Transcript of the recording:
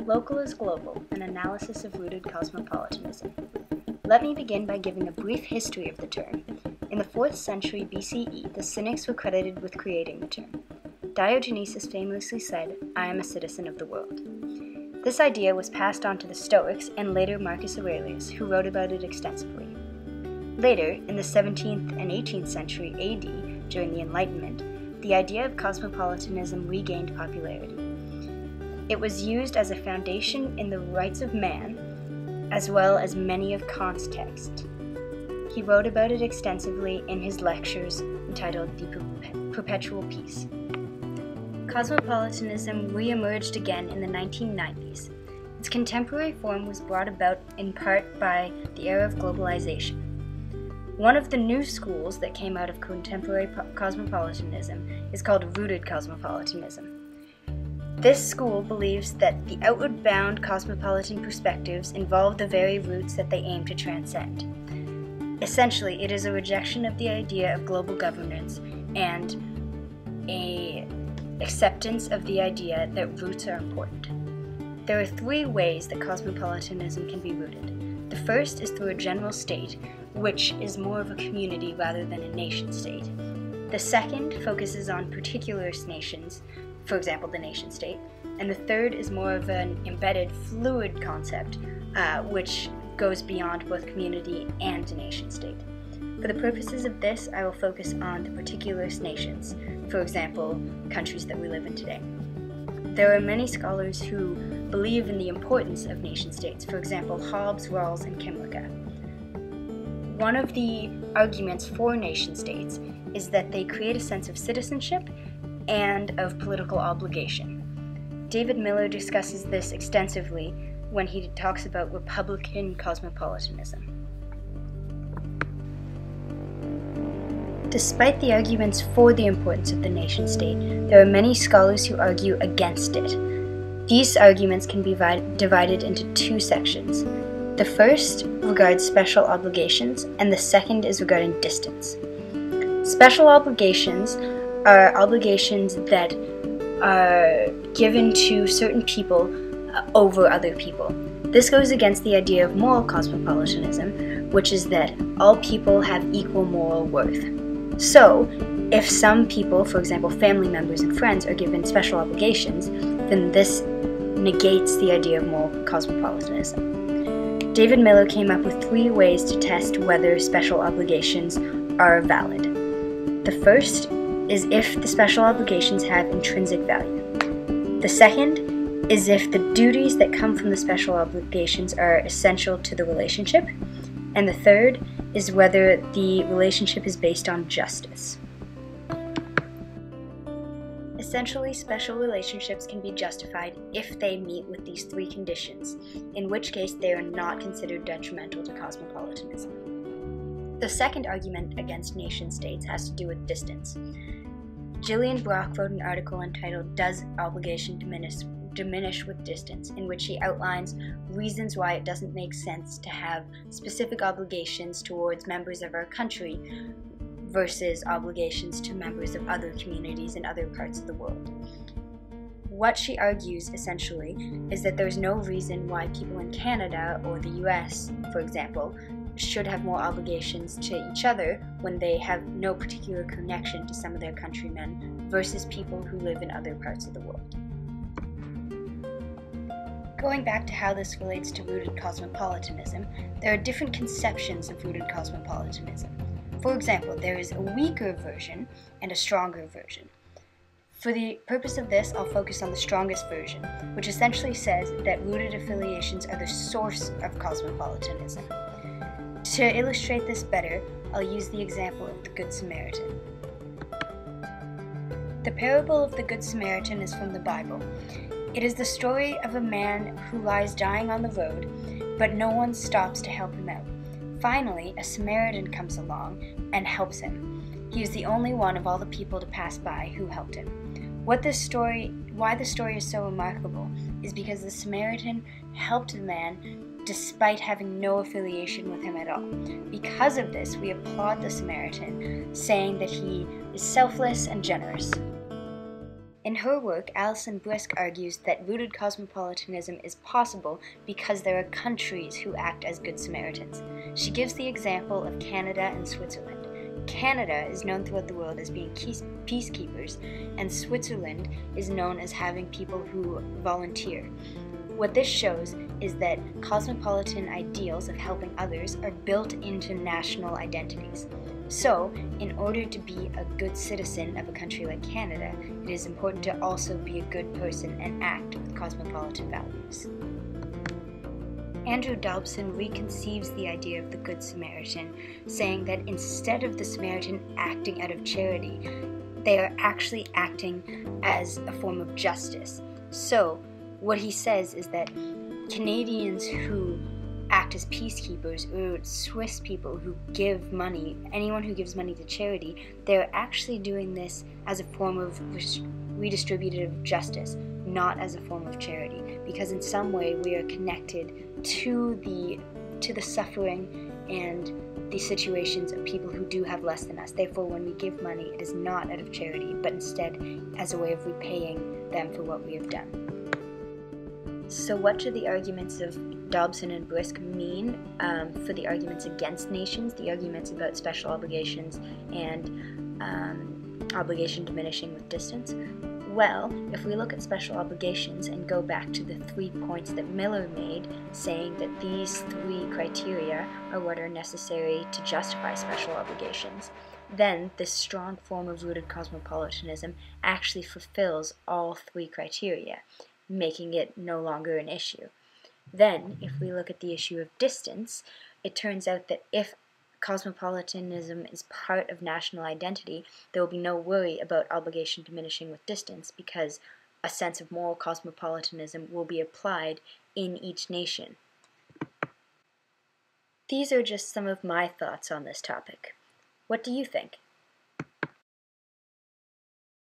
Local is Global, an analysis of rooted cosmopolitanism. Let me begin by giving a brief history of the term. In the 4th century BCE, the Cynics were credited with creating the term. Diogenes famously said, "I am a citizen of the world." This idea was passed on to the Stoics and later Marcus Aurelius, who wrote about it extensively. Later, in the 17th and 18th century AD, during the Enlightenment, the idea of cosmopolitanism regained popularity. It was used as a foundation in the rights of man, as well as many of Kant's texts. He wrote about it extensively in his lectures entitled The Perpetual Peace. Cosmopolitanism re-emerged again in the 1990s. Its contemporary form was brought about in part by the era of globalization. One of the new schools that came out of contemporary cosmopolitanism is called rooted cosmopolitanism. This school believes that the outward bound cosmopolitan perspectives involve the very roots that they aim to transcend. Essentially, it is a rejection of the idea of global governance and an acceptance of the idea that roots are important. There are 3 ways that cosmopolitanism can be rooted. The first is through a general state, which is more of a community rather than a nation-state. The second focuses on particular nations, for example, the nation-state, and the third is more of an embedded, fluid concept, which goes beyond both community and nation-state. For the purposes of this, I will focus on the particular nations, for example, countries that we live in today. There are many scholars who believe in the importance of nation-states, for example, Hobbes, Rawls, and Kimlicka. One of the arguments for nation-states is that they create a sense of citizenship and of political obligation. David Miller discusses this extensively when he talks about Republican cosmopolitanism. Despite the arguments for the importance of the nation-state, there are many scholars who argue against it. These arguments can be divided into 2 sections. The first regards special obligations, and the second is regarding distance. Special obligations are obligations that are given to certain people over other people. This goes against the idea of moral cosmopolitanism, which is that all people have equal moral worth. So, if some people, for example family members and friends, are given special obligations, then this negates the idea of moral cosmopolitanism. David Miller came up with 3 ways to test whether special obligations are valid. The first is if the special obligations have intrinsic value. The second is if the duties that come from the special obligations are essential to the relationship. And the third is whether the relationship is based on justice. Essentially, special relationships can be justified if they meet with these 3 conditions, in which case they are not considered detrimental to cosmopolitanism. The second argument against nation-states has to do with distance. Gillian Brock wrote an article entitled "Does Obligation Diminish with Distance?", in which she outlines reasons why it doesn't make sense to have specific obligations towards members of our country versus obligations to members of other communities in other parts of the world. What she argues, essentially, is that there's no reason why people in Canada or the US, for example, should have more obligations to each other when they have no particular connection to some of their countrymen versus people who live in other parts of the world. Going back to how this relates to rooted cosmopolitanism, there are different conceptions of rooted cosmopolitanism. For example, there is a weaker version and a stronger version. For the purpose of this, I'll focus on the strongest version, which essentially says that rooted affiliations are the source of cosmopolitanism. To illustrate this better, I'll use the example of the Good Samaritan. The parable of the Good Samaritan is from the Bible. It is the story of a man who lies dying on the road, but no one stops to help him out. Finally, a Samaritan comes along and helps him. He is the only one of all the people to pass by who helped him. Why the story is so remarkable is because the Samaritan helped the man despite having no affiliation with him at all. Because of this, we applaud the Samaritan, saying that he is selfless and generous. In her work, Alison Brisk argues that rooted cosmopolitanism is possible because there are countries who act as Good Samaritans. She gives the example of Canada and Switzerland. Canada is known throughout the world as being peacekeepers, and Switzerland is known as having people who volunteer. What this shows is that cosmopolitan ideals of helping others are built into national identities. So, in order to be a good citizen of a country like Canada, it is important to also be a good person and act with cosmopolitan values. Andrew Dobson reconceives the idea of the Good Samaritan, saying that instead of the Samaritan acting out of charity, they are actually acting as a form of justice. So, what he says is that Canadians who act as peacekeepers, or Swiss people who give money, anyone who gives money to charity, they're actually doing this as a form of redistributive justice, not as a form of charity, because in some way we are connected to the suffering and the situations of people who do have less than us. Therefore, when we give money, it is not out of charity, but instead as a way of repaying them for what we have done. So what do the arguments of Dobson and Brisk mean for the arguments against nations, the arguments about special obligations and obligation diminishing with distance? Well, if we look at special obligations and go back to the 3 points that Miller made, saying that these 3 criteria are what are necessary to justify special obligations, then this strong form of rooted cosmopolitanism actually fulfills all 3 criteria, making it no longer an issue. Then, if we look at the issue of distance, it turns out that if cosmopolitanism is part of national identity, there will be no worry about obligation diminishing with distance because a sense of moral cosmopolitanism will be applied in each nation. These are just some of my thoughts on this topic. What do you think?